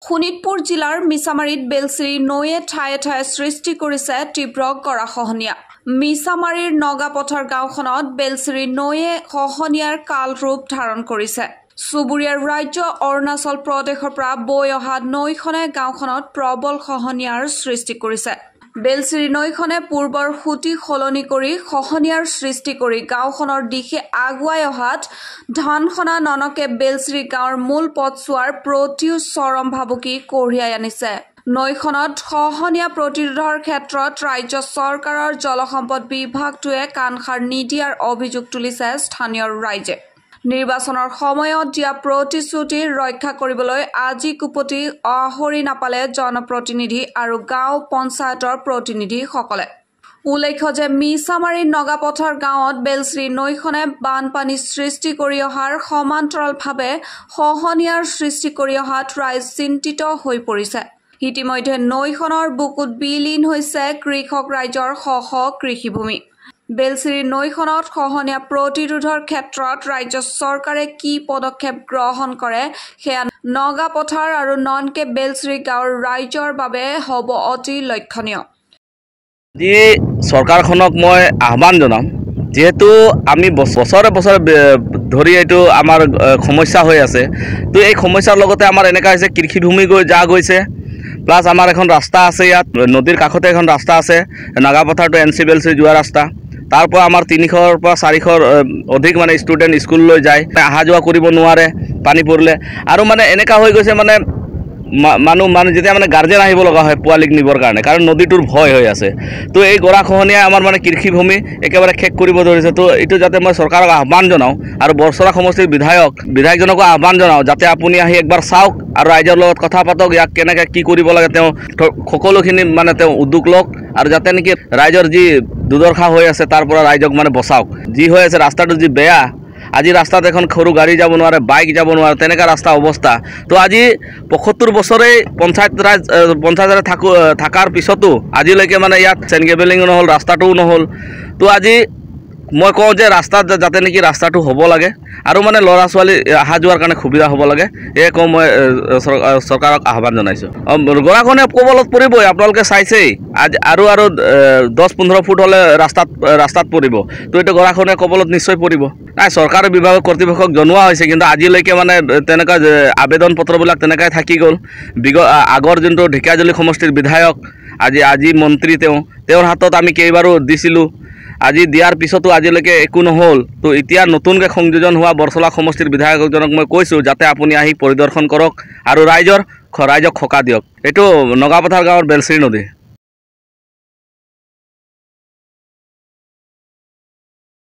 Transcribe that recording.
শোণিতপুৰ জিলাৰ মিছামাৰীত বেলশ্ৰী নৈয়ে ঠায়ে ঠায়ে সৃষ্টি কৰিছে তীব্ৰ গৰাখহনীয়া। মিছামাৰীৰ নগাপথাৰ গাঁওখনত বেলশ্ৰী নৈয়ে খহনীয়াৰ কাল ৰূপ ধাৰণ কৰিছে। চুবুৰীয়া ৰাজ্য অৰুণাচল প্ৰদেশৰ পৰা বৈ অহা নৈখনে গাঁওখনত প্ৰবল খহনীয়াৰ সৃষ্টি কৰিছে। বেলশ্ৰী নৈখনে পূৰ্বৰ সুতি সলনি কৰি খহনীয়াৰ সৃষ্টি কৰি গাঁওখনৰ দিশে আগুৱাই অহাত ধানখনা ননকে বেলশ্ৰী গাঁৱৰ মূল পথছোৱাৰ প্ৰতিও চৰম ভাবুকি কঢ়িয়াই আনিছে। নৈখনত খহনীয়া প্ৰতিৰোধৰ ক্ষেত্ৰত ৰাজ্য চৰকাৰৰ জলসম্পদ বিভাগটোৱে কাণসাৰ নিদিয়াৰ অভিযোগ তুলিছে স্থানীয় ৰাইজে। নিৰ্বাচনৰ সময়ত দিয়া প্ৰতিশ্ৰুতি ৰক্ষা কৰিবলৈ আজি কুপতি আহৰি নাপালে জনপ্ৰতিনিধি আৰু গাঁও পঞ্চায়তৰ প্ৰতিনিধিসকলে। উল্লেখ্য যে মিছামাৰী নগাপথাৰ গাঁৱত বেলশ্ৰী নৈখনে বানপানী সৃষ্টি কৰি অহাৰ সমান্তৰালভাৱে খহনীয়াৰ সৃষ্টি কৰি অহাত ৰাইজ চিন্তিত হৈ পৰিছে। ইতিমধ্যে নৈখনৰ বুকুত বিলীন হৈছে কৃষক ৰাইজৰ শ শ কৃষিভূমি। বেলশ্ৰী নৈখনত খহনীয়া প্ৰতিৰোধৰ ক্ষেত্ৰত ৰাজ্য চৰকাৰে কি পদক্ষেপ গ্ৰহণ কৰে সেয়া নগাপথাৰ আৰু ননকে বেলশ্ৰী গাঁৱৰ ৰাইজৰ বাবে হ'ব অতি লক্ষণীয়। যি চৰকাৰখনক মই আহ্বান জনাম, যেহেতু আমি বছৰে বছৰে ধৰি এইটো আমাৰ সমস্যা হৈ আছে, তো এই সমস্যাৰ লগতে আমাৰ এনেকুৱা হৈছে কৃষিভূমি গৈছে, প্লাছ আমাৰ এখন ৰাস্তা আছে, ইয়াত নদীৰ কাষতে এখন ৰাস্তা আছে, নগাপথাৰ টু NC বেলশ্ৰী যোৱা ৰাস্তা। তাৰ পৰা আমাৰ 300ৰ পৰা 400ৰ অধিক মানে ষ্টুডেণ্ট স্কুললৈ যায়, অহা যোৱা কৰিব নোৱাৰে পানী পৰিলে। আৰু মানে এনেকুৱা হৈ গৈছে মানে মানুহ যেতিয়া মানে গাৰ্জেন আহিব লগা হয় পোৱালীক নিবৰ কাৰণে, কাৰণ নদীটোৰ ভয় হৈ আছে। তো এই গৰাখহনীয়াই আমাৰ মানে কৃষিভূমি একেবাৰে শেষ কৰিব ধৰিছে। তো এইটো যাতে মই চৰকাৰক আহ্বান জনাওঁ আৰু বৰচৰা সমষ্টিৰ বিধায়কজনকো আহ্বান জনাওঁ, যাতে আপুনি আহি একবাৰ চাওক আৰু ৰাইজৰ লগত কথা পাতক, ইয়াক কেনেকৈ কি কৰিব লাগে তেওঁ সকলোখিনি মানে তেওঁ উদ্যোগ লওক, আৰু যাতে নেকি ৰাইজৰ যি দুৰ্দশা হৈ আছে তাৰ পৰা ৰাইজক মানে বচাওক। যি হৈ আছে ৰাস্তাটো যি বেয়া, আজি ৰাস্তাত এখন সৰু গাড়ী যাব নোৱাৰে, বাইক যাব নোৱাৰে, তেনেকুৱা ৰাস্তা অৱস্থা। তো আজি 75 বছৰেই পঞ্চায়ত থকাৰ পিছতো আজিলৈকে মানে ইয়াত চেইন কেবেলিঙো নহ'ল, ৰাস্তাটোও নহ'ল। তো আজি মই কওঁ যে ৰাস্তাত যাতে নেকি ৰাস্তাটো হ'ব লাগে আৰু মানে ল'ৰা ছোৱালী অহা যোৱাৰ কাৰণে সুবিধা হ'ব লাগে, এয়ে কওঁ মই চৰকাৰক আহ্বান জনাইছোঁ। গৰাখহনীয়া কবলত পৰিবই, আপোনালোকে চাইছেই, আৰু 10-15 ফুট হ'লে ৰাস্তাত পৰিব। তো এইটো গৰাখহনীয়া কবলত নিশ্চয় পৰিব। নাই, চৰকাৰী বিভাগৰ কৰ্তৃপক্ষক জনোৱা হৈছে, কিন্তু আজিলৈকে মানে তেনেকুৱা আবেদন পত্ৰবিলাক তেনেকৈ থাকি গ'ল। আগৰ যোনটো ঢেকীয়াজুলি সমষ্টিৰ বিধায়ক, আজি মন্ত্ৰী, তেওঁৰ হাতত আমি কেইবাৰো দিছিলোঁ, আজি দিয়াৰ পিছতো আজিলৈকে একো নহ'ল। তো এতিয়া নতুনকৈ সংযোজন হোৱা বৰচলা সমষ্টিৰ বিধায়কজনক মই কৈছোঁ, যাতে আপুনি আহি পৰিদৰ্শন কৰক আৰু ৰাইজক সকাহ দিয়ক। এইটো নগাপথাৰ গাঁৱৰ বেলশ্ৰী নদী।